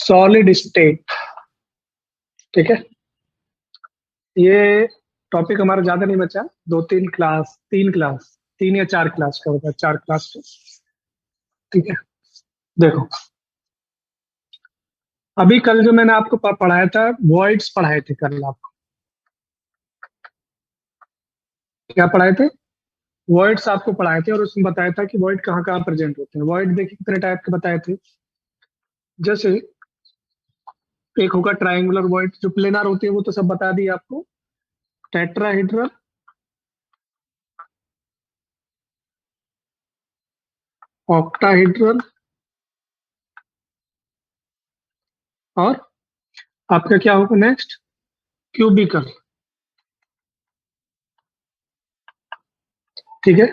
Solid state. ठीक है, ये टॉपिक हमारा ज्यादा नहीं बचा, तीन या चार क्लास का होता है, 4 क्लास का। ठीक है, देखो अभी कल जो मैंने आपको पढ़ाया था, वॉइड्स पढ़ाए थे कल आपको। क्या पढ़ाए थे? वॉइड्स आपको पढ़ाए थे और उसमें बताया था कि वॉइड कहाँ कहाँ प्रेजेंट होते हैं। वॉइड देखिए कितने टाइप के बताए थे। जैसे एक होगा ट्रायंगुलर वॉइड, जो प्लेनर होती है वो तो सब बता दिए आपको। टेट्राहेड्रल, ऑक्टाहेड्रल, और आपका क्या होगा नेक्स्ट? क्यूबिकल। ठीक है,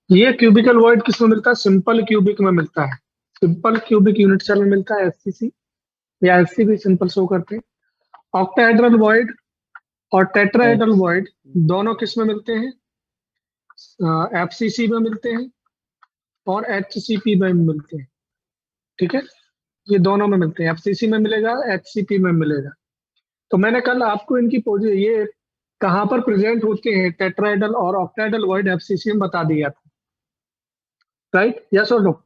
ये क्यूबिकल वॉइड किसमें मिलता है? सिंपल क्यूबिक में मिलता है। सिंपल क्यूबिक यूनिट सेल में मिलता है, एससीसी या एससी भी सिंपल शो करते हैं। ऑक्टाहेड्रल वॉइड और टेट्राहेड्रल वॉइड दोनों किस में मिलते हैं? एफसीसी में मिलते हैं और एचसीपी में मिलते हैं। ठीक है, ये दोनों में मिलते हैं, एफसीसी में मिलेगा, एचसीपी में मिलेगा। तो मैंने कल आपको इनकी ये कहाँ पर प्रेजेंट होते हैं, टेट्राहेड्रल और ऑक्टाहेड्रल वॉइड एफसीसी में बता दिया था। राइट, यस और नो?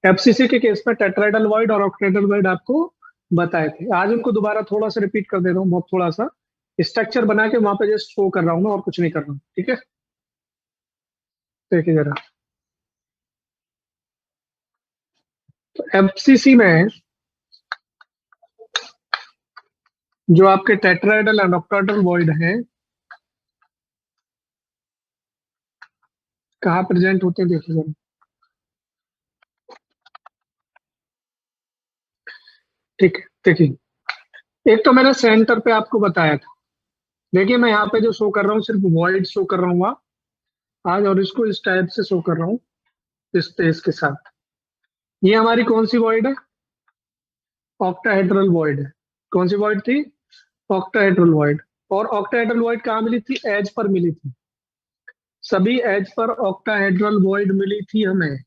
एफसीसी के केस में टेट्राहेड्रल वॉइड और ऑक्टाहेड्रल वॉइड आपको बताए थे। आज उनको दोबारा थोड़ा सा रिपीट कर दे रहा हूँ, बहुत थोड़ा सा स्ट्रक्चर बना के वहां पे जस्ट शो कर रहा हूँ मैं, और कुछ नहीं कर रहा हूँ। ठीक है, देखिए जरा। तो एफसीसी में जो आपके टेट्राहेड्रल एंड ऑक्टाहेड्रल वॉइड हैं, कहाँ प्रेजेंट होते हैं देखिए जरा। ठीक है, देखिए एक तो मैंने सेंटर पे आपको बताया था। देखिए मैं यहाँ पे जो शो कर रहा हूँ सिर्फ वॉइड शो कर रहा हूँ आज, और इसको इस टाइप से शो कर रहा हूँ इस स्पेस के साथ। ये हमारी कौन सी वॉइड है? ऑक्टाहेड्रल वॉइड है। कौन सी वॉइड थी? Octahedral void. और ऑक्टाहेड्रल वॉइड कहाँ मिली थी? एज पर मिली थी। सभी एज पर ऑक्टाहेड्रल वॉइड मिली थी हमें,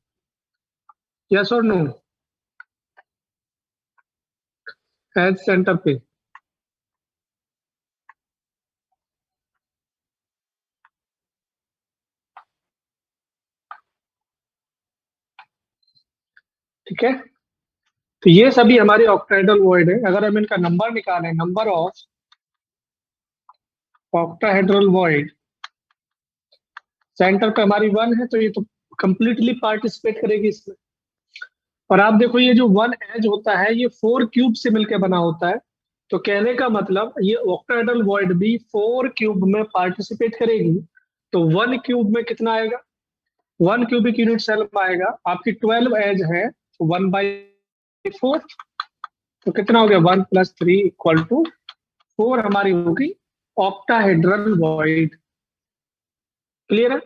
यस और नो? एज सेंटर पे। ठीक है, तो ये सभी हमारे ऑक्टाहेड्रल वॉइड है। अगर हम इनका नंबर निकालें, number of octahedral void, centre पे हमारी 1 है, तो ये तो कंप्लीटली पार्टिसिपेट करेगी इसमें। और आप देखो ये जो 1 एज होता है ये 4 क्यूब से मिलकर बना होता है। तो कहने का मतलब ये ऑक्टाहेड्रल वॉइड भी 4 क्यूब में पार्टिसिपेट करेगी। तो 1 क्यूब में कितना आएगा? 1 क्यूबिक यूनिट सेल में आएगा। आपकी 12 एज है, तो 1/4, तो कितना हो गया? 1 + 3 = 4 हमारी होगी ऑक्टाहेड्रल वॉइड। क्लियर है?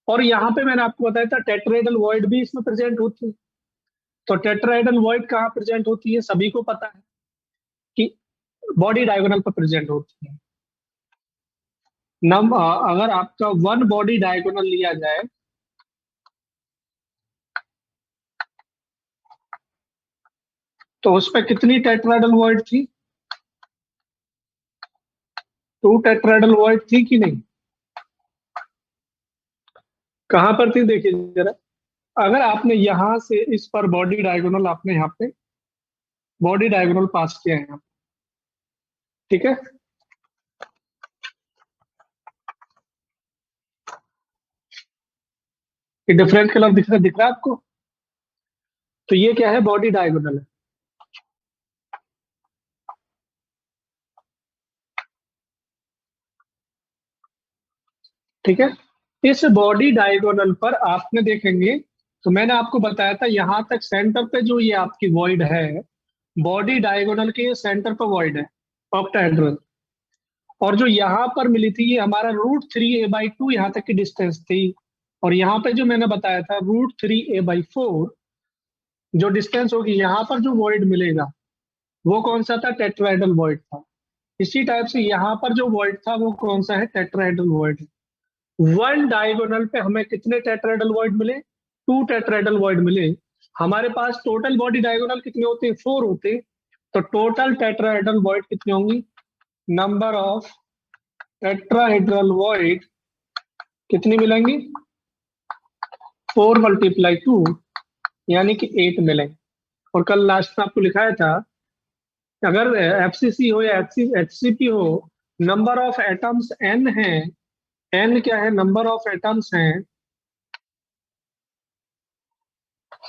और यहाँ पे मैंने आपको बताया था टेट्राहेड्रल वॉइड भी इसमें प्रेजेंट होती है। तो टेट्राहेड्रल वॉइड कहाँ प्रेजेंट होती है? सभी को पता है कि बॉडी डायगोनल पर प्रेजेंट होती है। अगर आपका 1 बॉडी डायगोनल लिया जाए, तो उस पर कितनी टेट्राहेड्रल वॉइड थी? 2 टेट्राहेड्रल वॉइड थी कि नहीं? कहाँ पर थी देखिए जरा। अगर आपने यहां से इस पर बॉडी डायगोनल, आपने यहाँ पे बॉडी डायगोनल पास किया है यहाँ पे, ठीक है, ये डिफरेंट कलर दिख रहा है आपको? तो ये क्या है? बॉडी डायगोनल है। ठीक है, इस बॉडी डायगोनल पर आपने देखेंगे, तो मैंने आपको बताया था यहां तक सेंटर पे जो ये आपकी वॉइड है, बॉडी डायगोनल के सेंटर पर वॉइड है ऑक्टाहेड्रल। और जो यहाँ पर मिली थी ये हमारा √3a/2 यहाँ तक की डिस्टेंस थी। और यहाँ पे जो मैंने बताया था √3a/4 जो डिस्टेंस होगी, यहाँ पर जो वॉइड मिलेगा वो कौन सा था? टेट्राहेड्रल वॉइड था। इसी टाइप से यहाँ पर जो वॉइड था वो कौन सा है? Tetrahedral void. 1 डायगोनल पे हमें कितने टेट्राहेड्रल वॉइड मिले? 2 टेट्राहेड्रल वॉइड मिले। हमारे पास टोटल बॉडी डायगोनल कितने होते हैं? 4 होते हैं। तो टोटल टेट्राहेड्रल वॉइड कितनी होंगी? नंबर ऑफ टेट्राहेड्रल वॉइड कितनी मिलेंगी? 4 × 2 यानी कि 8 मिलेंगे। और कल लास्ट में आपको लिखाया था, अगर एफसीसी हो या एचसीपी हो, नंबर ऑफ एटम्स n है। n क्या है? नंबर ऑफ एटम्स हैं।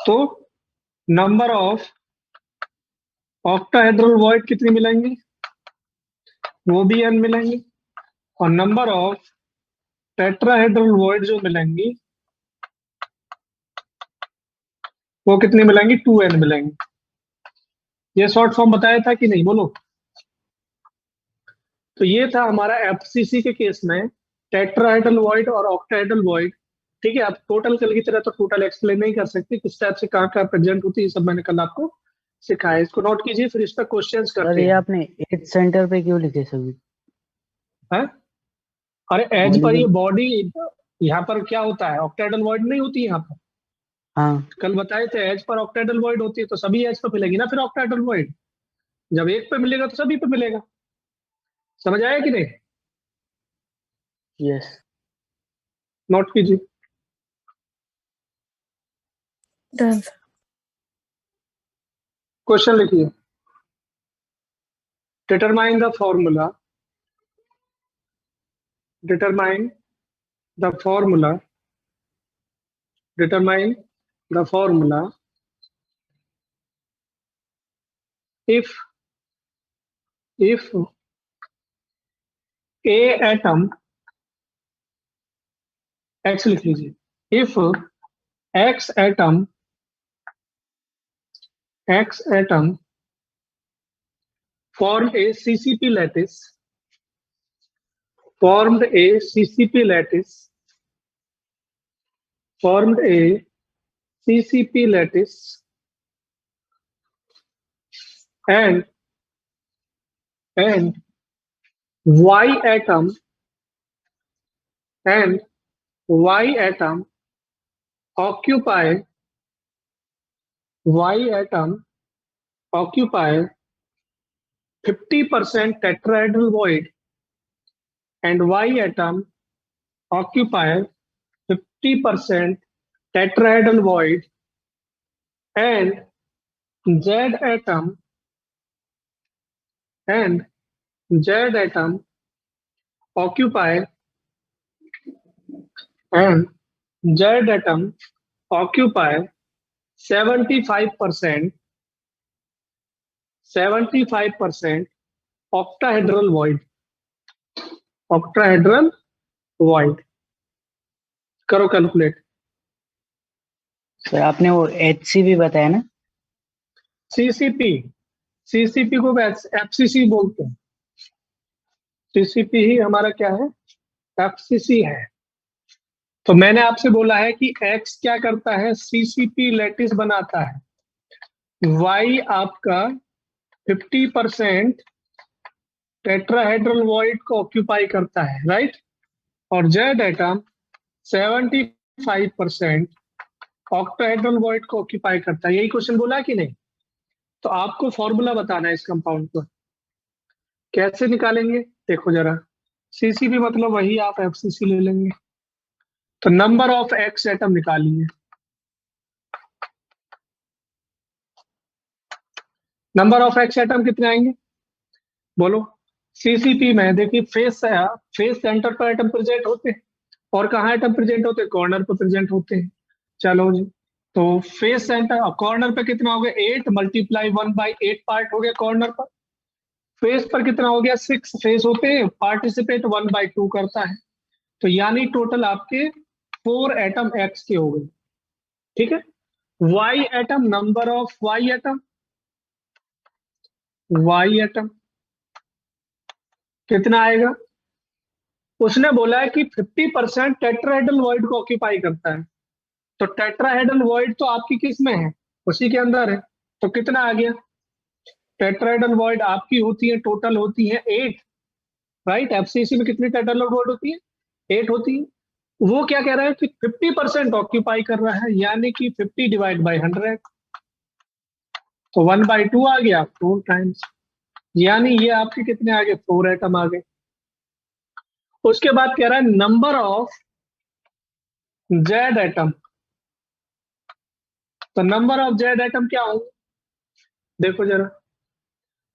तो नंबर ऑफ ऑक्टाहेड्रल वॉइड कितनी मिलेंगी? वो भी n मिलेंगी। और नंबर ऑफ टेट्राहेड्रल वॉइड जो मिलेंगी वो कितनी मिलेंगी? 2n मिलेंगी। ये शॉर्ट फॉर्म बताया था कि नहीं? बोलो। तो ये था हमारा एफसीसी के केस में टेट्राहेड्रल वॉइड और ऑक्टाहेड्रल वॉइड। ठीक है, आप टोटल कल की तरह तो टोटल एक्सप्लेन नहीं कर सकते, किस टाइप से कहाँ कहाँ प्रेजेंट होती है, ये सब मैंने कल आपको सिखाया। इसको नोट कीजिए, फिर इस पर क्वेश्चंस सर करते ये हैं। आपने 8 सेंटर पे क्यों लिखे सभी? हैं? अरे एज पर ये मॉलिक्यूल। बॉडी, यहाँ पर क्या होता है? ऑक्टाहेड्रल वॉइड नहीं होती यहाँ पर। हाँ। कल बताए थे एज पर ऑक्टाहेड्रल वॉइड होती है, तो सभी एज पर मिलेगी ना फिर ऑक्टाहेड्रल वॉइड। जब एक पे मिलेगा तो सभी पे मिलेगा। समझ आया कि नहीं? यस। नोट कीजिए। डन। क्वेश्चन लिखिए। Determine the formula, determine the formula, determine the formula if a atom, x लिख लीजिए, if x atom formed a CCP lattice, formed a CCP lattice, formed a CCP lattice and y atom and y atom occupy y atom occupy 50% tetrahedral void and y atom occupy 50% tetrahedral void and z atom and z atom occupy and z atom occupy 75% octahedral void. octahedral void करो calculate. Sir आपने वो HCP बताया ना? CCP, CCP को FCC बोलते हैं। CCP ही हमारा क्या है? एफसीसी है। तो मैंने आपसे बोला है कि एक्स क्या करता है? सीसीपी लैटिस बनाता है। वाई आपका 50% टेट्राहेड्रल वॉइड को ऑक्यूपाई करता है, राइट। और जेड एटम 75% ऑक्टाहेड्रल वॉइड को ऑक्यूपाई करता है। यही क्वेश्चन बोला है कि नहीं? तो आपको फॉर्मूला बताना है इस कंपाउंड को। कैसे निकालेंगे देखो जरा। सीसीपी मतलब वही आप एफसीसी ले लेंगे। तो नंबर ऑफ एक्स एटम निकालिए। नंबर ऑफ एक्स एटम कितने आएंगे? बोलो। सीसीपी में देखिए फेस सेंटर पर एटम प्रेजेंट होते हैं। और कहाँ एटम प्रेजेंट होते हैं? कॉर्नर पर प्रेजेंट होते हैं। चलो जी। तो फेस सेंटर कॉर्नर पे कितना हो गया? 8 × 1/8 पार्ट हो गया कॉर्नर पर। फेस पर कितना हो गया? 6 फेस होते हैं, पार्टिसिपेट 1/2 करता है। तो यानी टोटल आपके 4 एटम एक्स के हो गए। ठीक है। Y atom, number of Y atom, Y atom कितना आएगा? उसने बोला है कि 50% टेट्राहेड्रल वॉइड को ऑक्यूपाई करता है। तो टेट्राहेड्रल वॉइड तो आपकी किस में है? उसी के अंदर है। तो कितना आ गया? टेट्राहेड्रल वॉइड आपकी होती है, टोटल होती है 8, राइट। एफसीसी में कितनी टेट्राहेड्रल वॉइड होती है? 8 होती है। वो क्या कह रहा है कि 50% ऑक्यूपाई कर रहा है, यानी कि 50 डिवाइड बाई 100, तो 1/2 आ गया 4 टाइम्स, यानी ये आपके कितने आ गए, 4 एटम आ गए। उसके बाद कह रहा है नंबर ऑफ जेड एटम, तो नंबर ऑफ जेड एटम क्या होंगे, देखो जरा,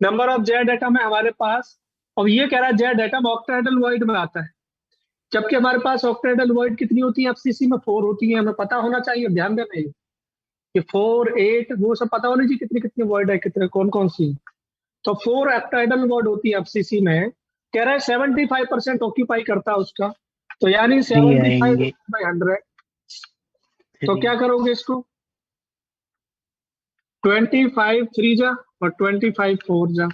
नंबर ऑफ जेड एटम है हमारे पास, और ये कह रहा है जेड एटम ऑक्टाहेड्रल वॉइड में आता है, जबकि हमारे पास ऑक्टाहेड्रल वॉइड कितनी होती है एफसीसी में, 4 होती है, हमें पता होना चाहिए, ध्यान देना ये कि 4, 8 वो सब पता होना चाहिए कितनी कितनी वॉइड है, कितने कौन कौन सी। तो 4 ऑक्टाहेड्रल वॉइड होती है एफसीसी में, कह रहा है 75% ऑक्यूपाई करता है उसका, तो यानी 3 75 आएंगे, बाई 100, तो 3। क्या करोगे इसको, 25 3 जा और 25 4 जा,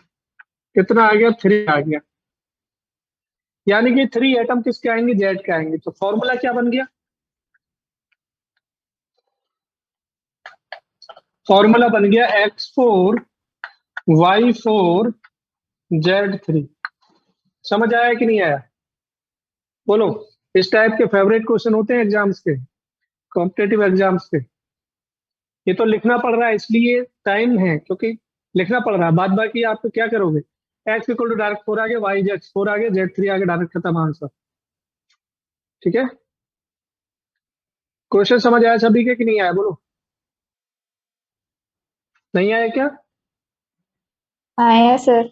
कितना आ गया, 3 आ गया, यानी कि 3 एटम किसके आएंगे, जेड के आएंगे। तो फॉर्मूला क्या बन गया, फॉर्मूला बन गया X4Y4Z3। समझ आया कि नहीं आया, बोलो। इस टाइप के फेवरेट क्वेश्चन होते हैं एग्जाम्स के, कॉम्पिटेटिव एग्जाम्स के। ये तो लिखना पड़ रहा है इसलिए टाइम है, क्योंकि लिखना पड़ रहा है, बाद बाकी आप तो क्या करोगे, एक्स इक्वल टू डायरेक्ट 4 आ गया, वाई एक्स 4 आ गया, Z3 आ गया, डायरेक्ट खत्म आंसर। ठीक है, क्वेश्चन समझ आया सभी के कि नहीं आया, बोलो। नहीं आया क्या, आया सर।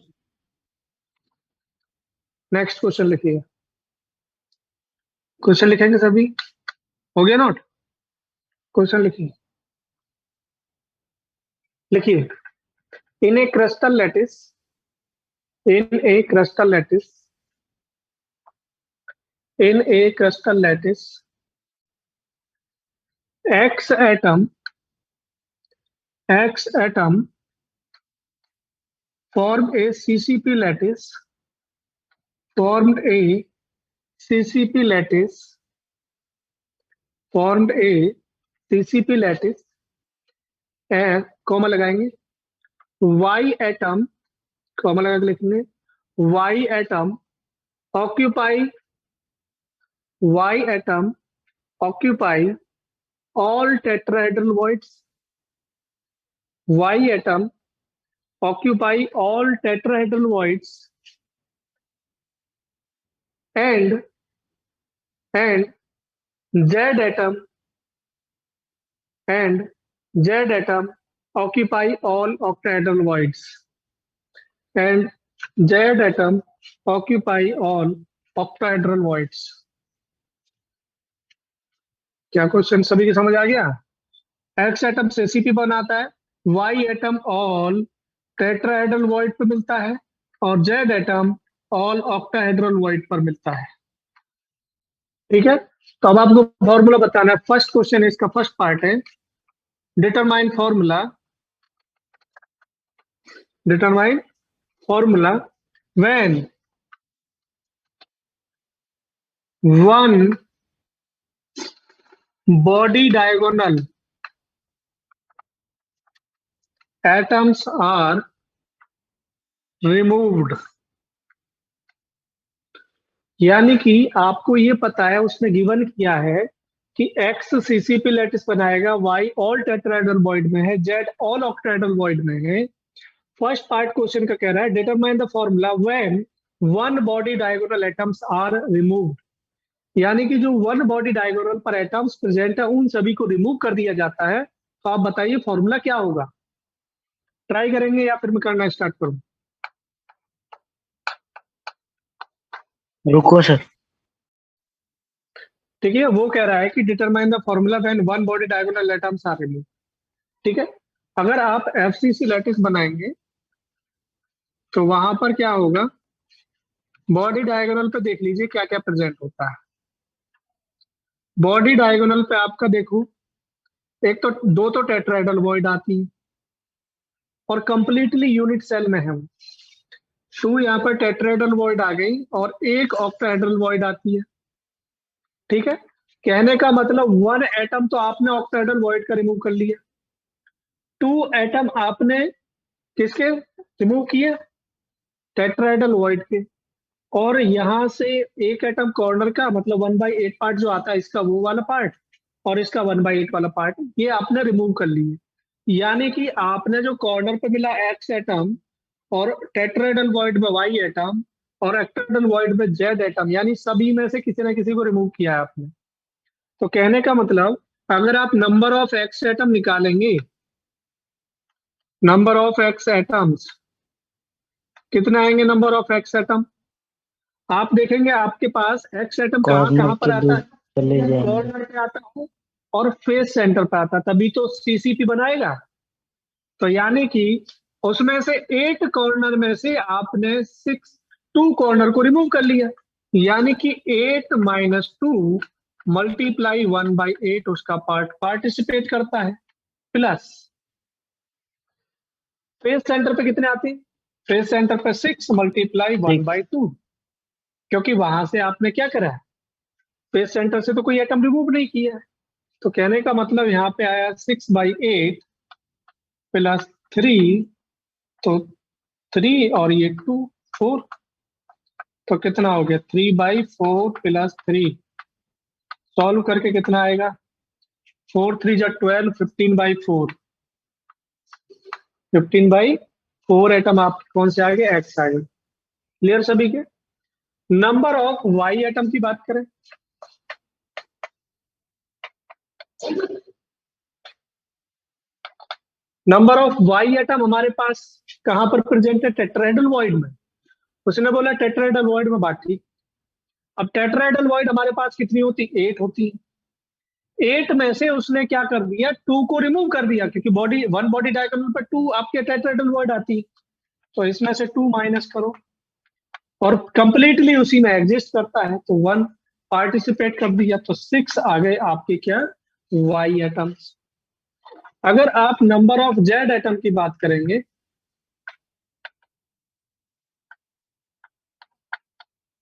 नेक्स्ट क्वेश्चन लिखिएगा, क्वेश्चन लिखेंगे सभी, हो गया नोट, क्वेश्चन लिखिए, लिखिए। In a crystal lattice, in a crystal lattice, in a crystal lattice, x atom, x atom form a CCP lattice, formed a CCP lattice, formed a CCP lattice, and comma लगाएंगे, Y atom, comma लगा के लिखेंगे, Y atom occupy, Y atom occupy all tetrahedral voids, Y atom occupy all tetrahedral voids, and Z atom, and Z atom occupy all octahedral voids, and Z atom occupy all octahedral voids। क्या question सभी की समझ आ गया, x atom से CP बनाता है, Y atom all tetrahedral void पे मिलता है, और Z atom all octahedral void पर मिलता है। ठीक है, तो अब आपको फॉर्मूला बताना है, फर्स्ट क्वेश्चन इसका फर्स्ट पार्ट है, determine formula, determine formula when one body diagonal atoms are removed, यानी कि आपको ये पता है, उसने गिवन किया है कि x सीसीपी लैटिस बनाएगा, y ऑल टेट्राहेड्रल वॉइड में है, z ऑल ऑक्टाहेड्रल वॉइड में है। फर्स्ट पार्ट क्वेश्चन का कह रहा है determine the formula when one body diagonal atoms are removed, यानी कि जो वन बॉडी डायगोनल पर एटम्स प्रेजेंट है उन सभी को रिमूव कर दिया जाता है। तो आप बताइए फॉर्मूला क्या होगा, ट्राई करेंगे या फिर मैं करना स्टार्ट करूं, रुको सर। ठीक है। वो कह रहा है कि determine the formula when one body diagonal atoms are removed. ठीक है, अगर आप एफसीसी लैटिस बनाएंगे तो वहां पर क्या होगा, बॉडी डायगोनल पे देख लीजिए क्या क्या प्रेजेंट होता है। बॉडी डायगोनल पे आपका देखो, एक तो दो तो टेट्राहेड्रल वॉइड आती है और कंप्लीटली यूनिट सेल में है, टू यहाँ पर टेट्राहेड्रल वॉइड आ गई और एक ऑक्टाहेड्रल वॉइड आती है। ठीक है, कहने का मतलब वन एटम तो आपने ऑक्टाहेड्रल वॉइड का रिमूव कर लिया, टू एटम आपने किसके रिमूव किए, टेट्राहेड्रल वॉइड के, और यहाँ से एक एटम कॉर्नर का मतलब 1/8 पार्ट जो आता है इसका वो वाला पार्ट, और इसका 1/8 वाला पार्ट ये आपने रिमूव कर लिए। यानी कि आपने जो कॉर्नर पे मिला एक्स एटम, और टेट्राहेड्रल वॉइड में वाई एटम, और एक्टाहेड्रल वॉइड में जेड एटम, यानी सभी में से किसी ना किसी को रिमूव किया है आपने। तो कहने का मतलब अगर आप नंबर ऑफ एक्स एटम निकालेंगे, नंबर ऑफ एक्स एटम्स कितना आएंगे, नंबर ऑफ एक्स एटम आप देखेंगे आपके पास एक्स एटम कहाँ कॉर्नर कहाँ पर के आता दूर है, चले जाएंगे। कॉर्नर पे आता है और फेस सेंटर पे आता है, तभी तो सीसीपी बनाएगा। तो यानी कि उसमें से 8 कॉर्नर में से आपने 2 कॉर्नर को रिमूव कर लिया, यानी कि 8 - 2 × 1/8 उसका पार्टिसिपेट करता है, प्लस फेस सेंटर पे कितने आते हैं, फेस सेंटर पे 6 × 1/2, क्योंकि वहां से आपने क्या करा है, फेस सेंटर से तो कोई एटम रिमूव नहीं किया है। तो कहने का मतलब यहाँ पे आया 6/8 + 3, तो 3 और ये 2 4, तो कितना हो गया 3/4 + 3, सॉल्व करके कितना आएगा 4 3 जा 12, 15/4, 15/4 एटम आप कौन से आ गए, एक्स आ गए। क्लियर सभी के। नंबर ऑफ वाई एटम की बात करें, नंबर ऑफ वाई एटम हमारे पास कहां पर प्रेजेंट है, टेट्राहेड्रल वॉइड में। उसने बोला टेट्राहेड्रल वॉइड में, बात ठीक। अब टेट्राहेड्रल वॉइड हमारे पास कितनी होती, 8 होती है। 8 में से उसने क्या कर दिया, 2 को रिमूव कर दिया, क्योंकि वन बॉडी डायगोनल पर 2 आपके टेट्राहेड्रल वॉइड आती है, तो इसमें से 2 माइनस करो, और कंप्लीटली उसी में एग्जिस्ट करता है, तो 1 पार्टिसिपेट कर दिया, तो 6 आ गए आपके क्या, वाई एटम्स। अगर आप नंबर ऑफ जेड एटम की बात करेंगे,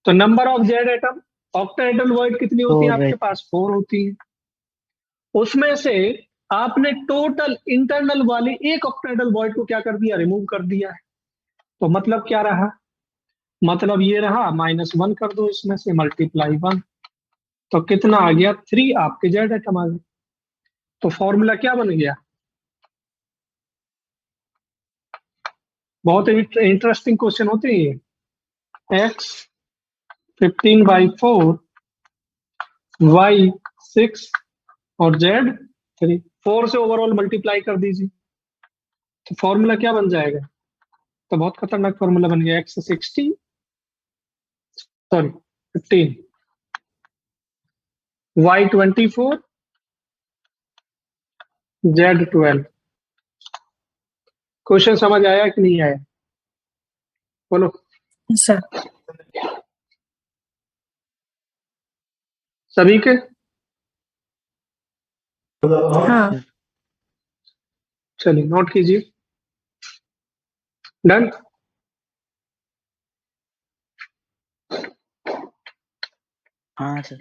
तो number of Z atom, octahedral void कितनी होती है 4 आपके पास, 4 होती है। उसमें से आपने टोटल इंटरनल वाली एक ऑक्टाहेड्रल वॉइड को क्या कर दिया, रिमूव कर दिया है। तो मतलब क्या रहा, मतलब ये रहा -1 कर दो इसमें से, × 1, तो कितना आ गया 3 आपके जेड एटम आ गए। तो फॉर्मूला क्या बन गया, बहुत इंटरेस्टिंग क्वेश्चन होते हैं ये। x 15/4, y 6 और z 3, 4 से ओवरऑल मल्टीप्लाई कर दीजिए, तो फॉर्मूला क्या बन जाएगा, तो बहुत खतरनाक फॉर्मूला बन गया, x 15, y 24, z 12। क्वेश्चन समझ आया कि नहीं आया, बोलो। सर। सभी के, हाँ। चलिए नोट कीजिए, डन। हाँ सर।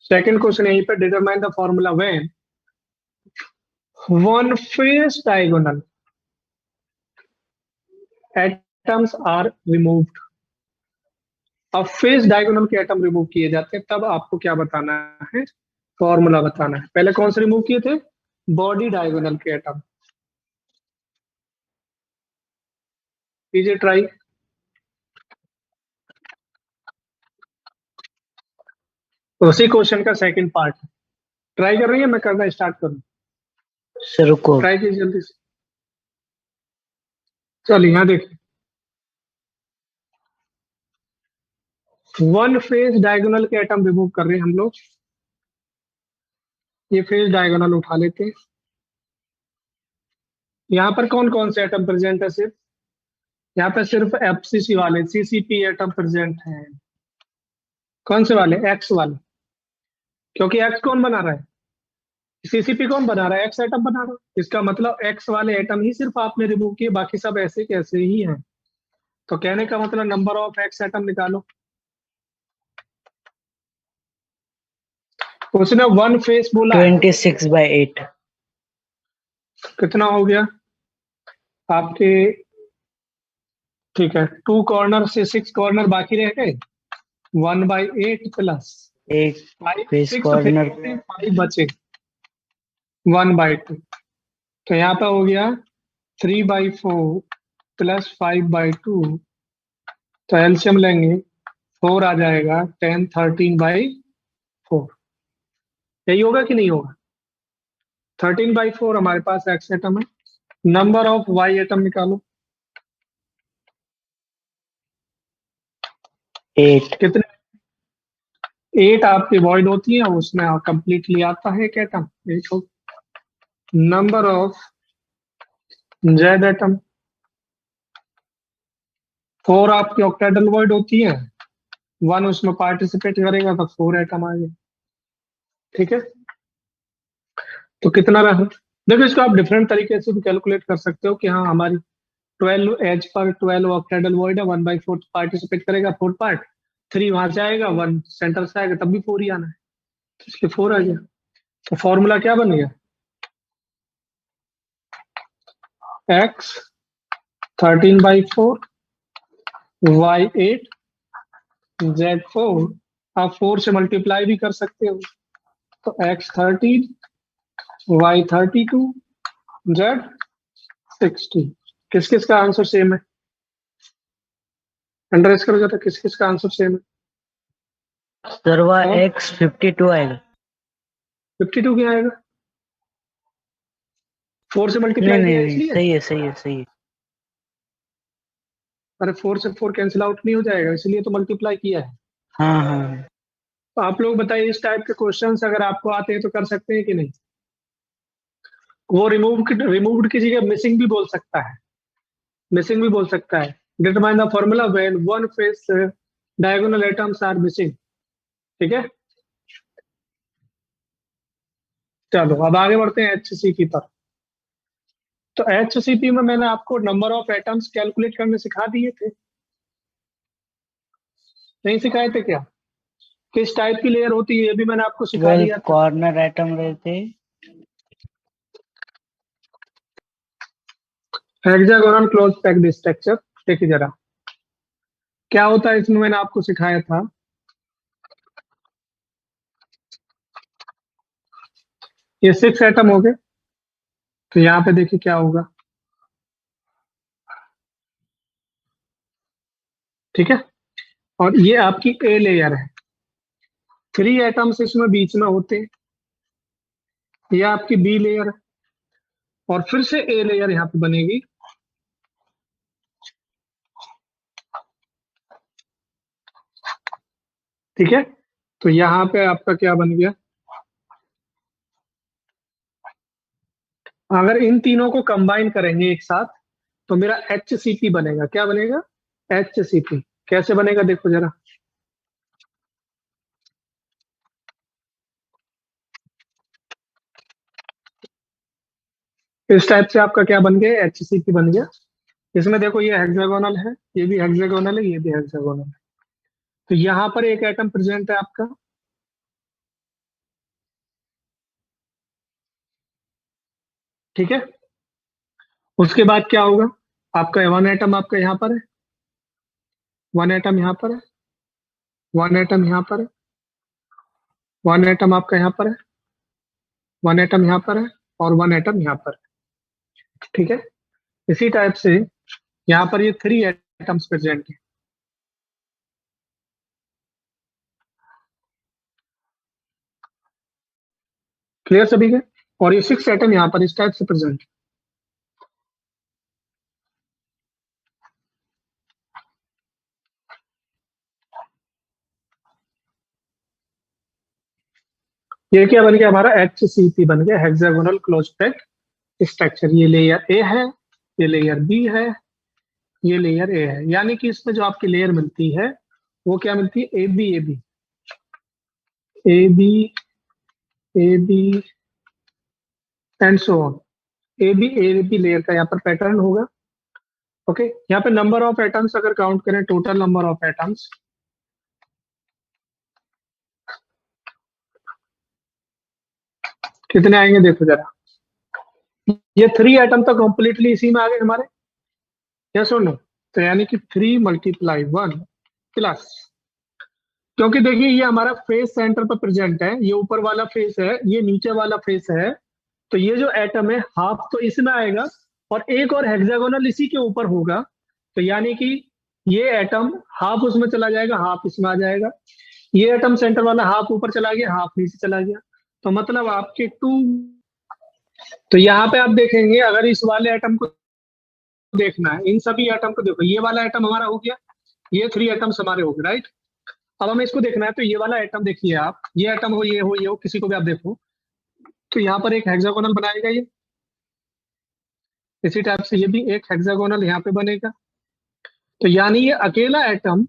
सेकंड क्वेश्चन यहीं पर, determine the formula when one face diagonal atoms are removed. अब फेस डायगोनल के एटम रिमूव किए जाते हैं, तब आपको क्या बताना है, फॉर्मूला बताना है। पहले कौन से रिमूव किए थे, बॉडी डायगोनल के एटम। कीजिए ट्राई, उसी क्वेश्चन का सेकंड पार्ट है। ट्राई कर रही है, मैं करना स्टार्ट करूं, सर रुको। ट्राई कीजिए जल्दी से। चलिए यहाँ देखिए, वन फेज डायगोनल के एटम रिमूव कर रहे हैं हम लोग। ये फेज डायगोनल उठा लेते हैं। यहाँ पर कौन कौन से एटम प्रेजेंट है, सिर्फ यहाँ पे सिर्फ एफसीसी वाले, सीसीपी एटम प्रेजेंट हैं। कौन से वाले, एक्स वाले, क्योंकि एक्स कौन बना रहा है, सीसीपी कौन बना रहा है, एक्स एटम बना रहा है। इसका मतलब एक्स वाले एटम ही सिर्फ आपने रिमूव किए, बाकी सब ऐसे कैसे ही हैं। तो कहने का मतलब नंबर ऑफ एक्स एटम निकालो। उसने वन फेस बोला है, 26/8। कितना हो गया आपके ठीक है, 2 कॉर्नर से 6 कॉर्नर बाकी रह गए, 1/8 प्लस 8 5 फेस 6 कॉर्नर 5 बचे 1/2, तो यहाँ पे हो गया 3/4 प्लस 5/2, तो एलसीएम लेंगे 4 आ जाएगा 10 13/4, यही होगा कि नहीं होगा? 13/4 हमारे पास एक्स एटम है, नंबर ऑफ वाई एटम निकालो 8 कितने, 8 आपकी वॉइड होती है, उसमें कंप्लीटली आता है एक atom, number of Z atom 4 आपकी ऑक्टेडल वॉइड होती है, 1 उसमें पार्टिसिपेट करेगा तो 4 एटम आ गए। ठीक है, तो कितना रहा? देखो इसको आप डिफरेंट तरीके से भी कैलकुलेट कर सकते हो कि हाँ हमारी 12 एज पर 12 ऑक्टेडल वॉइड है, 1/4 पार्टिसिपेट करेगा 4 पार्ट, 3 वहां से आएगा, 1 सेंटर से आएगा, तब भी 4 ही आना है, तो इसलिए 4 आ गया। तो फॉर्मूला क्या बन गया? x 13/4 y 8 z 4, आप 4 से मल्टीप्लाई भी कर सकते हो, तो x 13 y 32 z 60। किस किस का आंसर सेम है? अंडरस्टैंड करोगे तो किस किस का आंसर सेम है? सरवा x 52 आएगा। 52 क्या आएगा? 4 से नहीं मल्टीप्लाई नहीं किया है नहीं, इसलिए। सही है सही है सही है। अरे 4 से 4 कैंसिल आउट नहीं हो जाएगा, इसलिए तो मल्टीप्लाई किया है। हाँ हाँ तो आप लोग बताइए, इस टाइप के क्वेश्चंस अगर आपको आते हैं तो कर सकते हैं कि नहीं? वो रिमूव्ड की जगह मिसिंग भी बोल सकता है, मिसिंग भी बोल सकता है। Determine the formula when one face diagonal atoms are missing. ठीक है, चलो अब आगे बढ़ते हैं एचसी की तरफ। तो एचसीपी में मैंने आपको नंबर ऑफ एटम्स कैलकुलेट करने सिखा दिए थे, नहीं सिखाए थे क्या? किस टाइप की लेयर होती है ये भी मैंने आपको सिखा 12 दिया था। कॉर्नर आइटम रहते। हेक्सागोनल क्लोज पैक्ड स्ट्रक्चर, देखिए जरा क्या होता है इसमें, मैंने आपको सिखाया था। ये 6 एटम हो गए, तो यहाँ पे देखिए क्या होगा। ठीक है, और ये आपकी ए लेयर है, 3 एटम्स इसमें बीच में होते हैं, ये आपकी बी लेयर है, और फिर से ए लेयर यहाँ पे बनेगी। ठीक है, तो यहाँ पे आपका क्या बन गया? अगर इन तीनों को कंबाइन करेंगे एक साथ तो मेरा एचसीपी बनेगा। क्या बनेगा? एचसीपी। कैसे बनेगा देखो जरा, इस टाइप से आपका क्या बन गया? एचसीपी बन गया। इसमें देखो ये हेक्सागोनल है, ये भी हेक्सागोनल है, ये भी हेक्सागोनल है, तो यहाँ पर एक एटम प्रेजेंट है आपका। ठीक है, उसके बाद क्या होगा? आपका 1 एटम आपका यहाँ पर है, 1 एटम यहाँ पर है, 1 एटम यहाँ पर है, 1 एटम आपका यहाँ पर है, 1 एटम यहाँ पर है, और 1 एटम यहाँ पर है। ठीक है, इसी टाइप से यहाँ पर ये 3 एटम्स प्रेजेंट है। क्लियर सभी के? और ये 6 एटम यहाँ पर इस टाइप से प्रेजेंट है। ये क्या बन गया? हमारा HCP बन गया, हेक्सागोनल क्लोज पैक स्ट्रक्चर। ये लेयर ए है, ये लेयर बी है, ये लेयर ए है, यानी कि इसमें जो आपकी लेयर मिलती है वो क्या मिलती है? A B A B A B A B and so on. A B layer का यहाँ पर पैटर्न होगा। ओके, यहाँ पे नंबर ऑफ एटम्स अगर काउंट करें, टोटल नंबर ऑफ एटम्स कितने आएंगे देखो जरा। ये 3 एटम तो कंप्लीटली इसी में आ गए हमारे, यस और नो? तो यानी कि 3 × 1 प्लस, क्योंकि देखिए ये हमारा फेस सेंटर पर प्रेजेंट है, ये ऊपर वाला फेस है, ये नीचे वाला फेस है, तो ये जो एटम है हाफ तो इसमें आएगा और एक और हेक्सागोनल इसी के ऊपर होगा, तो यानी कि ये एटम हाफ उसमें चला जाएगा, हाफ इसमें आ जाएगा। ये एटम सेंटर वाला हाफ ऊपर चला गया, हाफ नीचे चला गया, तो मतलब आपके 2। तो यहाँ पे आप देखेंगे, अगर इस वाले एटम को देखना है, इन सभी एटम को देखो, ये वाला एटम हमारा हो गया, ये 3 एटम्स हमारे हो गए, राइट। अब हमें इसको देखना है, तो ये वाला एटम देखिए आप, ये एटम हो, ये हो, किसी को भी आप देखो, तो यहाँ पर एक हेक्सागोनल बनाएगा ये, इसी टाइप से ये भी एक हेक्सागोनल यहाँ पे बनेगा। तो यानी ये अकेला एटम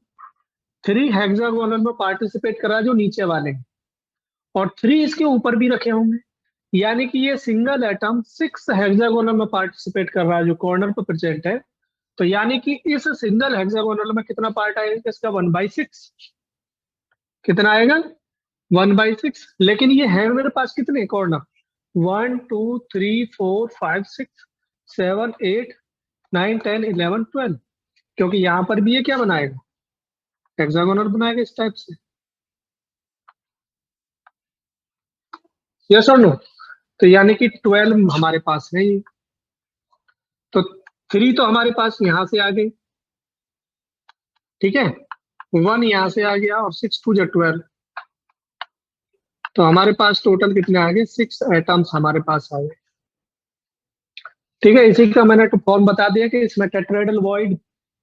3 हेक्सागोनल में पार्टिसिपेट कर रहा है जो नीचे वाले हैं, और 3 इसके ऊपर भी रखे होंगे, यानी कि ये सिंगल एटम 6 हेक्सागोनल में पार्टिसिपेट कर रहा है जो कॉर्नर पर प्रेजेंट है। तो यानी कि इस सिंगल हेक्सागोनल में कितना पार्ट आएगा इसका, 1/6। कितना आएगा, 1/6। लेकिन ये है मेरे पास कितने कॉर्नर, 1 2 3 4 5 6 7 8 9 10 11 12, क्योंकि यहां पर भी ये क्या बनाएगा, हेक्सागोनल बनाएगा इस टाइप से। यस और नो। तो यानी कि 12 हमारे पास है ये, तो 3 तो हमारे पास यहां से आ गई, ठीक है, 1 यहां से आ गया और 6 2 12, तो हमारे पास टोटल कितने आ गए, 6 एटम्स हमारे पास आ गए। ठीक है, इसी का मैंने फॉर्म बता दिया कि इसमें टेट्राहेड्रल वॉइड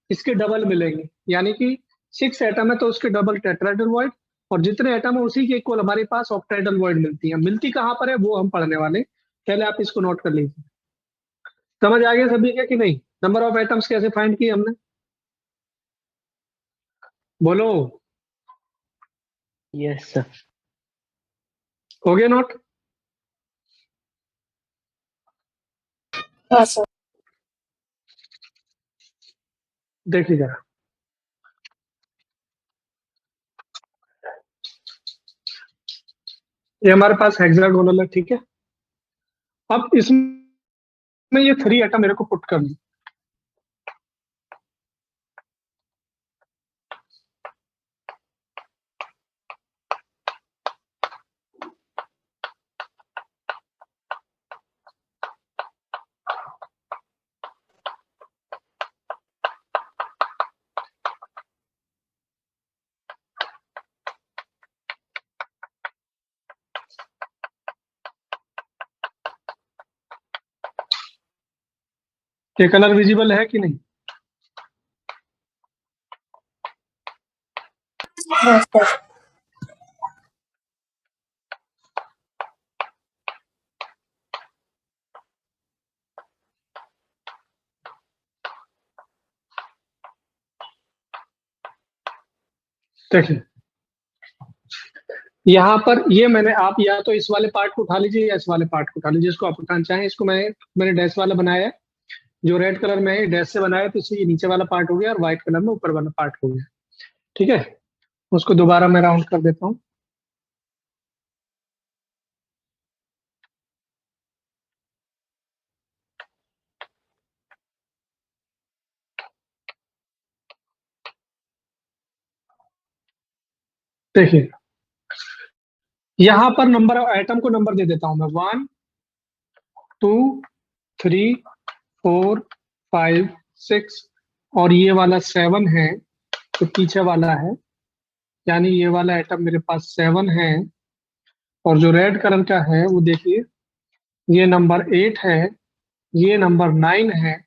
इसके डबल मिलेंगे, यानी कि 6 एटम है तो उसके डबल टेट्राहेड्रल वॉइड, और जितने एटम है उसी के इक्वल हमारे पास ऑक्टाहेड्रल वॉइड मिलती है। मिलती कहाँ पर है वो हम पढ़ने वाले, पहले आप इसको नोट कर लीजिए। समझ आ गया सभी का कि नहीं, नंबर ऑफ एटम्स कैसे फाइंड किए हमने, बोलो। Yes sir. हो गया नोट। हाँ सर। देखिए जरा, ये हमारे पास हेक्सागोनल है, ठीक है। अब इसमें ये 3 एटम मेरे को पुट कर दी, ये कलर विजिबल है कि नहीं, हाँ सर। देखिए यहाँ पर ये मैंने, आप या तो इस वाले पार्ट को उठा लीजिए या इस वाले पार्ट को उठा लीजिए, इसको आप उठाना चाहें। इसको मैंने डैश वाला बनाया है, जो रेड कलर में है डैश से बनाया है, तो इसलिए नीचे वाला पार्ट हो गया और व्हाइट कलर में ऊपर वाला पार्ट हो गया, ठीक है। उसको दोबारा मैं राउंड कर देता हूँ। देखिए यहाँ पर नंबर एटम को नंबर दे देता हूँ मैं, 1 2 3 4 5 6, और ये वाला 7 है, तो पीछे वाला है, यानी ये वाला एटम मेरे पास 7 है। और जो रेड कलर का है वो देखिए, ये नंबर 8 है, ये नंबर 9 है,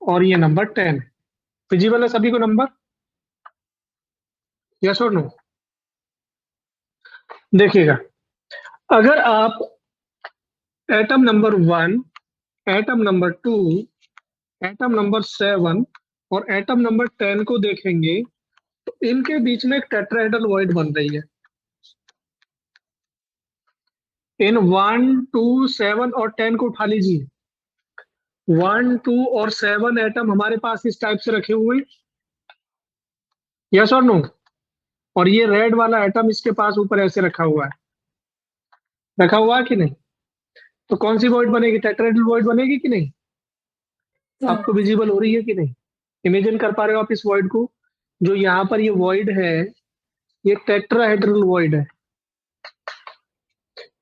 और ये नंबर 10 है। विजिबल है सभी को नंबर, यस और नो। देखिएगा, अगर आप atom number 1, atom number 2, atom number 7 और एटम नंबर 10 को देखेंगे, तो इनके बीच में एक टेट्राहेड्रल वॉइड बन रही है। इन 1 2 7 और 10 को उठा लीजिए, 1 2 और 7 एटम हमारे पास इस टाइप से रखे हुए, यस और नो। और ये रेड वाला एटम इसके पास ऊपर ऐसे रखा हुआ है, रखा हुआ है कि नहीं, तो कौन सी वॉइड बनेगी, टेट्राहेड्रल वॉइड बनेगी कि नहीं, हाँ आपको विजिबल हो रही है कि नहीं, इमेजिन कर पा रहे हो आप इस वॉइड को? जो यहाँ पर ये वॉइड है ये टेट्राहेड्रल वॉइड है,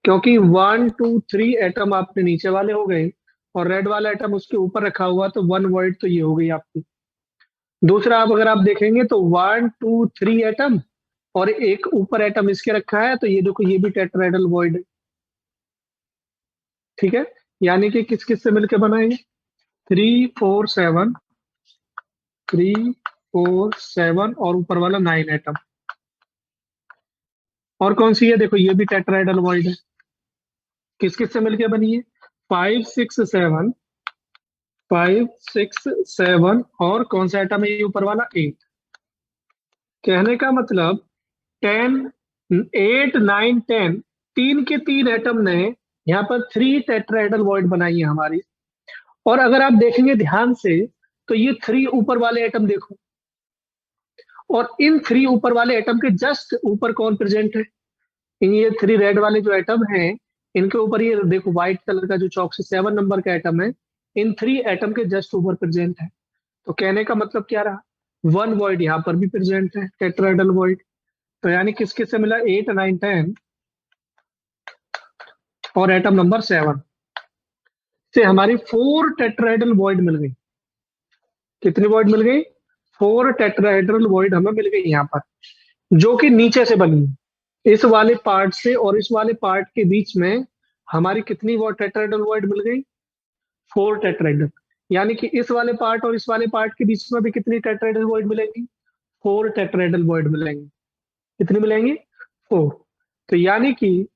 क्योंकि 1 2 3 एटम आपने नीचे वाले हो गए और रेड वाला एटम उसके ऊपर रखा हुआ, तो वन वॉइड तो ये हो गई आपकी। दूसरा अगर आप देखेंगे तो 1 2 3 एटम और एक ऊपर एटम इसके रखा है, तो ये देखो ये भी टेट्राहेड्रल वॉइड है। ठीक है, यानी कि किस किस से मिलकर बनाएंगे? 3 4 7, 3 4 7 और ऊपर वाला 9 एटम। और कौन सी है? देखो ये भी टेट्राहेड्रल वॉइड है। किस किस से मिलकर बनी है? 5 6 7, 5 6 7 और कौन सा एटम है ये ऊपर वाला? 8। कहने का मतलब 10 8 9 10 तीन के तीन एटम ने यहाँ पर 3 टेट्राहेड्रल वॉइड बनाई है हमारी। और अगर आप देखेंगे ध्यान से तो ये 3 ऊपर वाले एटम देखो, और इन 3 ऊपर वाले एटम के जस्ट ऊपर कौन प्रेजेंट है? ये 3 रेड वाले जो एटम हैं इनके ऊपर ये देखो व्हाइट कलर का जो चौक से 7 नंबर का एटम है, इन 3 एटम के जस्ट ऊपर प्रेजेंट है। तो कहने का मतलब क्या रहा? वन वॉइड यहाँ पर भी प्रेजेंट है, टेट्राहेड्रल वॉइड। तो यानी किस किस से मिला? 8 9 10 और एटम नंबर 7 से हमारी 4 टेट्राहेड्रल वॉइड मिल गई। कितनी वॉइड मिल गई? 4 टेट्राहेड्रल वॉइड हमें मिल गई यहाँ पर, जो कि नीचे से बनी है। इस वाले पार्ट से और इस वाले पार्ट के बीच में हमारी कितनी वो टेट्राहेड्रल वॉइड मिल गई? 4 टेट्राहेड्रल। यानी कि इस वाले पार्ट और इस वाले पार्ट के बीच में भी कितनी टेट्राहेड्रल वॉइड मिलेंगी? 4 टेट्राहेड्रल वॉइड मिलेंगी। कितनी मिलेंगी? 4। तो यानी कि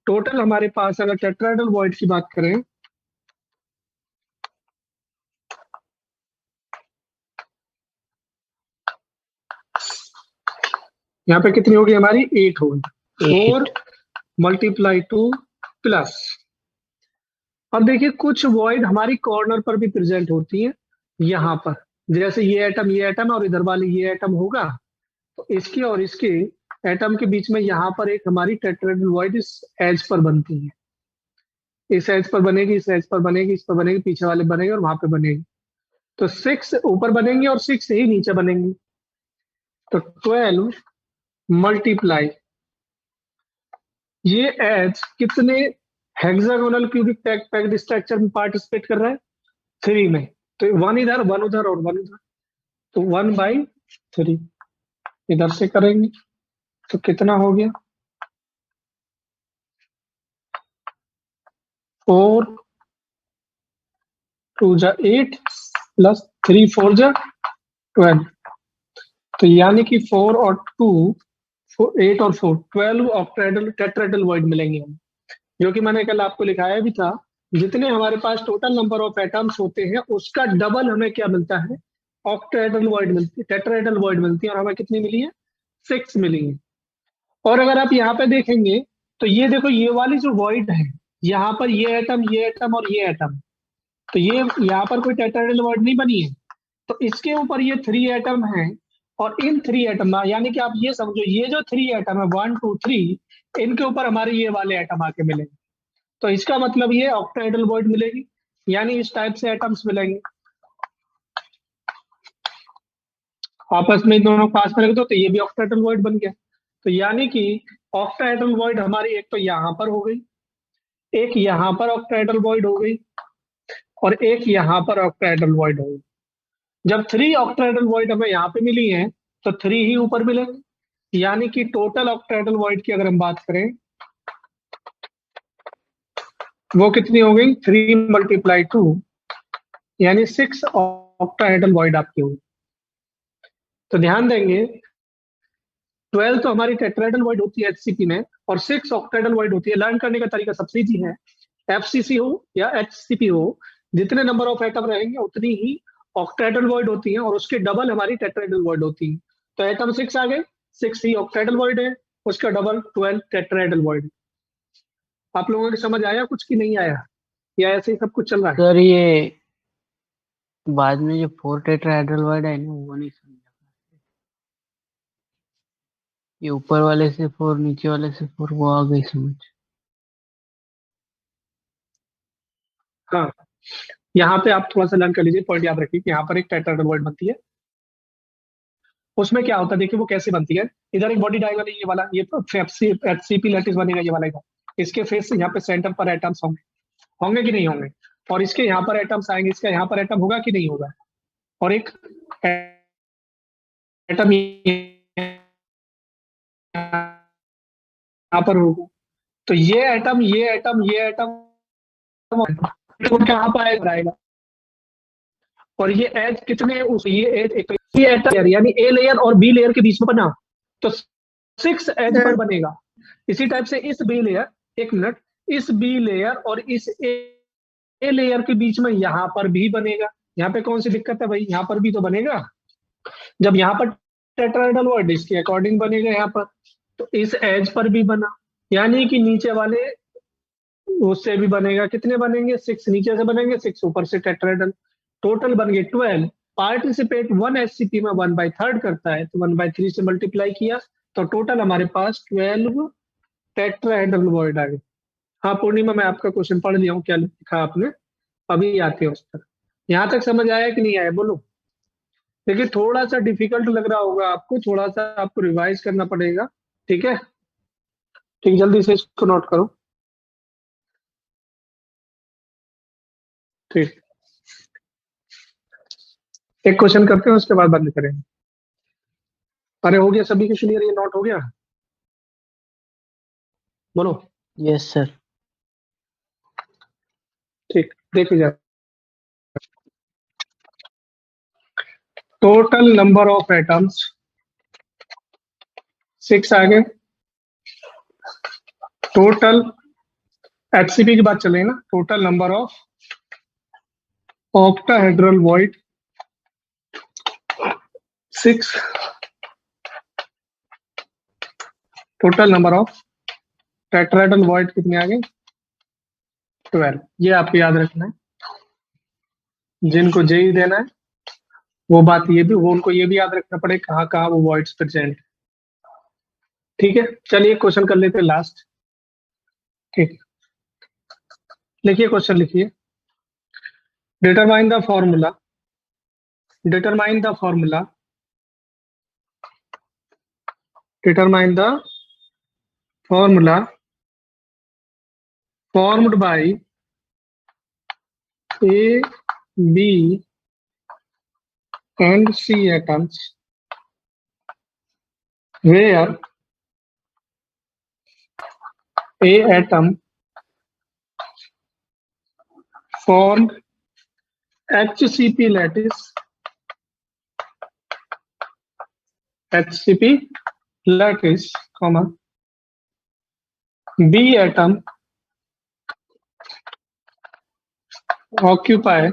टोटल हमारे पास अगर टेट्राहेड्रल वॉइड की बात करें यहाँ पे कितनी होगी हमारी? 8 होगी। 4 मल्टीप्लाई 2 प्लस। अब देखिए कुछ वॉइड हमारी कॉर्नर पर भी प्रेजेंट होती है, यहाँ पर जैसे ये एटम और इधर वाली ये एटम होगा, तो इसके और इसके एटम के बीच में यहाँ पर एक हमारी टेट्राहेड्रल वॉइड इस एज पर बनती है। इस एज पर बनेगी, इस एज पर बनेगी, इस पर बनेगी, पीछे वाले बनेंगे और वहां पे बनेगी। तो 6 ऊपर बनेंगे और 6 ही नीचे बनेंगे। तो 12 मल्टीप्लाई ये एज कितने हेक्सागोनल क्यूबिक पैक्ड स्ट्रक्चर में पार्टिसिपेट कर रहा है? 3 में। तो 1 इधर 1 उधर और 1 उधर, तो 1/3 इधर से करेंगे तो कितना हो गया? 4 2 जा 8 प्लस 3 4 जा 12। तो यानी कि 4 और 2 8 और 4 12 ऑक्टाहेड्रल टेट्राहेड्रल वॉइड मिलेंगे हम, जो कि मैंने कल आपको लिखाया भी था। जितने हमारे पास टोटल नंबर ऑफ एटम्स होते हैं उसका डबल हमें क्या मिलता है? ऑक्टाहेड्रल वॉइड मिलती है, टेट्राहेड्रल वॉइड मिलती है। और हमें कितनी मिली है? 6 मिली है। और अगर आप यहाँ पे देखेंगे तो ये देखो ये वाली जो वॉइड है, यहाँ पर ये एटम और ये एटम, तो ये यहाँ पर कोई टेट्राहेड्रल वॉइड नहीं बनी है। तो इसके ऊपर ये 3 एटम है और इन 3 एटम यानी कि आप ये समझो ये जो 3 एटम है 1 2 3, इनके ऊपर हमारे ये वाले एटम आके मिलेंगे। तो इसका मतलब ये ऑक्टाहेड्रल वॉइड मिलेगी, यानी इस टाइप से एटम्स मिलेंगे आपस में, इन दोनों पास में रख दो तो ये भी ऑक्टाहेड्रल वॉइड बन गया। तो यानी कि ऑक्टाहेड्रल वॉइड हमारी एक तो यहाँ पर हो गई, एक यहाँ पर ऑक्टाहेड्रल वॉइड हो गई और एक यहाँ पर ऑक्टाहेड्रल वॉइड हो गई। जब 3 ऑक्टाहेड्रल वॉइड हमें यहाँ पे मिली है तो 3 ही ऊपर मिलेंगे। यानी कि टोटल ऑक्टाहेड्रल वॉइड की अगर हम बात करें वो कितनी हो गई? 3 मल्टीप्लाई 2 यानी 6 ऑक्टाहेड्रल वॉइड आपकी होगी। तो ध्यान देंगे 12 तो हमारी टेट्राहेड्रल वॉइड होती है एचसीपी में और 6 ऑक्टाहेड्रल वॉइड होती है। लर्न करने का तरीका सबसे इजी है, एफसीसी हो या एचसीपी हो, जितने नंबर ऑफ एटम रहेंगे उतनी ही ऑक्टाहेड्रल वॉइड होती है और उसके डबल हमारी टेट्राहेड्रल वॉइड होती है। तो एटम 6 आ गए, 6 ही ऑक्टाहेड्रल वॉइड है, उसका डबल 12 टेट्राहेड्रल वॉइड। आप लोगों को समझ आया कुछ कि नहीं आया, या ऐसे ही सब कुछ चल रहा है? सर ये बाद में जो 4 टेट्राहेड्रल वर्ड है ना वो नहीं समझा। ये ऊपर वाले से 4 नीचे वाले से 4 वो आ गई समझ। हाँ, यहाँ पे आप थोड़ा सा लर्न कर लीजिए, पॉइंट याद रखिए कि यहाँ पर एक टेट्राहेड्रल वॉइड बनती है उसमें क्या होता है देखिए वो कैसे बनती है। इधर एक बॉडी डायगोनल है ये वाला, ये तो एचसीपी लैटिस बनेगा ये वाला। इसके फेस से यहाँ पे सेंटर पर एटम्स होंगे, होंगे कि नहीं होंगे, और इसके यहाँ पर एटम्स आएंगे, इसका यहाँ पर एटम होगा कि नहीं होगा, और एक एटम यहाँ पर होगा। तो ये एटम ये एटम ये एटम कहाँ पर आएगा, और ये एज कितने ये एज ये एटम यानी ए लेयर और बी लेयर के बीच में बना, तो 6 एज पर बनेगा। इसी टाइप से इस बी लेयर, एक मिनट, इस बी लेयर और इस ए लेयर के बीच में यहाँ पर भी बनेगा। यहाँ पे कौन सी दिक्कत है भाई, यहाँ पर भी तो बनेगा। जब यहाँ पर टेट्राहेड्रल वर्ड इसके अकॉर्डिंग बनेगा यहाँ पर, तो इस एज पर भी बना, यानी कि नीचे वाले उससे भी बनेगा। कितने बनेंगे, 6 नीचे से बनेंगे, 6 ऊपर से टेट्राहेड्रल, टोटल बन गए 12। पार्टिसिपेट 1 एससीपी में 1/3 करता है, तो 1/3 से मल्टीप्लाई किया तो टोटल हमारे पास 12 टेट्राहेड्रल वर्ड आ गए। हाँ पूर्णिमा, मैं आपका क्वेश्चन पढ़ लिया हूँ, क्या लिखा आपने, अभी आते हैं उस पर। यहाँ तक समझ आया कि नहीं आया बोलो। देखिए थोड़ा सा डिफिकल्ट लग रहा होगा आपको, थोड़ा सा आपको रिवाइज करना पड़ेगा, ठीक है। ठीक, जल्दी से इसको नोट करो। ठीक, एक क्वेश्चन करते हैं उसके बाद बंद करेंगे। अरे हो गया सभी के क्लियर, ये नोट हो गया, बोलो। Yes sir. ठीक, देखिए जा, टोटल नंबर ऑफ एटम्स 6 आ गए। टोटल एचसीपी की बात चले ना, total number of octahedral void 6, total number of tetrahedral void कितने आ गए, 12। ये आपको याद रखना है, जिनको जेई देना है वो बात ये भी, वो उनको ये भी याद रखना पड़े कहाँ कहाँ वो वॉइड्स प्रेजेंट। ठीक है, चलिए क्वेश्चन कर लेते हैं लास्ट। ठीक, लिखिए क्वेश्चन लिखिए। Determine the formula, determine the formula, determine the formula formed by A, B and C atoms where A atom formed HCP lattice, HCP lattice, comma, B atom occupy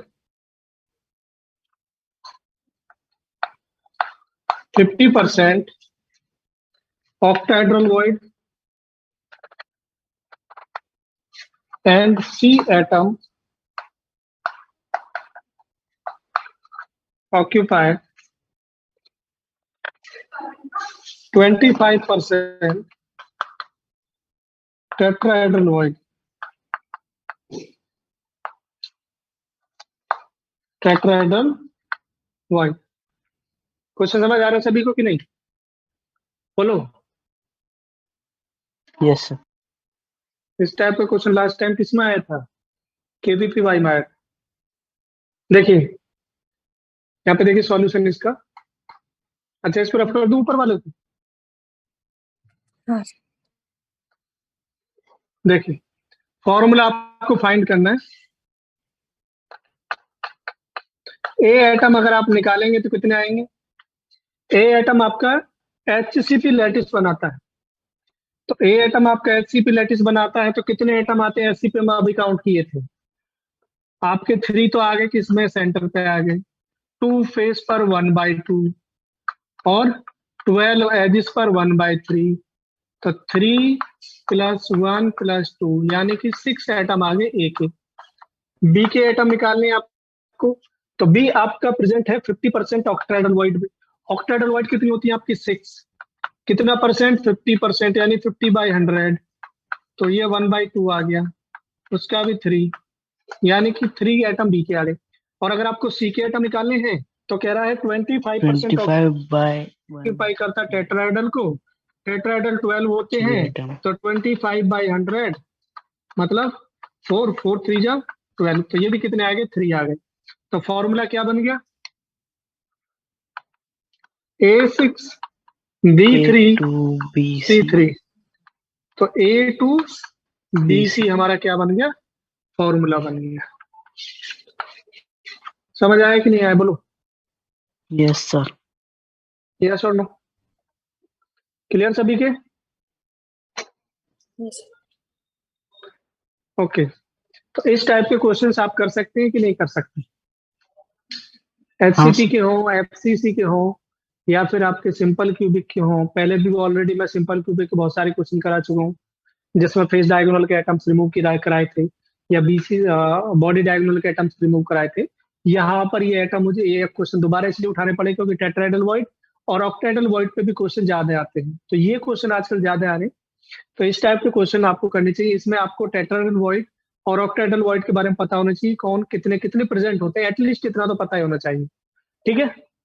50% octahedral void and C atom occupy 25% tetrahedral void, tetrahedral void. Question समझ आ रहा है सभी को कि नहीं, बोलो। Yes sir. इस type का क्वेश्चन लास्ट टाइम किसमें आया था, केवीपीवाई में आया था। देखिए यहाँ पे देखिए सॉल्यूशन इसका, अच्छा इसको रेफर कर दूं ऊपर वाले को। हाँ। देखिए फॉर्मूला आपको फाइंड करना है। ए एटम अगर आप निकालेंगे तो कितने आएंगे, ए एटम आपका एचसीपी लैटिस बनाता है, तो ए एटम आपका एचसीपी लैटिस बनाता है, तो कितने एटम आते हैं एचसीपी में अभी काउंट किए थे आपके 3 तो आगे किसमें, सेंटर पे आ गए, 2 फेस पर 1/2 और 12 एजिस पर 1/3, तो 3 + 1 + 2 यानी कि 6 एटम आ गए ए के। बी के एटम निकालने हैं आपको, तो बी आपका प्रेजेंट है 50% ऑक्टाहेड्रल वॉइड में। ऑक्टाहेड्रल वॉइड कितनी होती है आपकी, 6, कितना परसेंट, 50%, यानी 50/100, तो ये 1/2 आ गया, उसका भी 3, यानी कि 3 एटम बी के आ गए। और अगर आपको सी के एटम निकालने हैं तो कह रहा है 25% 25 बाय ऑक्यूपाई करता टेट्राहेड्रल को, टेट्राहेड्रल 12 होते हैं एटम। तो 25 बाई 100 मतलब 4 4 3 जा 12, तो ये भी कितने आ गए 3 आ गए। तो फॉर्मूला क्या बन गया A6B3 A2BC। C3, तो A2BC हमारा क्या बन गया फॉर्मूला बन गया। समझ आया कि नहीं आया बोलो, यस सर। यस और नो, क्लियर सभी के? Yes, sir. ओके, तो इस टाइप के क्वेश्चंस आप कर सकते हैं कि नहीं कर सकते? एचसीटी के हो, एफसीसी के हो, या फिर आपके सिंपल क्यूबिक के हो। पहले भी ऑलरेडी मैं सिंपल क्यूबिक के बहुत सारे क्वेश्चन करा चुका हूँ जिसमें फेस डायगोनल के एटम्स रिमूव कराए थे, या बीसी बॉडी डायगोनल के एटम्स रिमूव कराए थे। यहाँ पर ये एटम मुझे ये क्वेश्चन दोबारा इसलिए उठाने पड़े क्योंकि टेट्राहेड्रल वॉइड और ऑक्टाहेड्रल वॉइड पे भी क्वेश्चन ज्यादा आते हैं, तो ये क्वेश्चन आजकल ज्यादा आ रहे हैं। तो इस टाइप के क्वेश्चन आपको करने चाहिए। इसमें आपको टेट्राहेड्रल वॉइड और ऑक्टाहेड्रल वॉइड के बारे में पता होना चाहिए, कौन कितने कितने प्रेजेंट होते हैं, एटलीस्ट इतना तो पता ही होना चाहिए। ठीक है।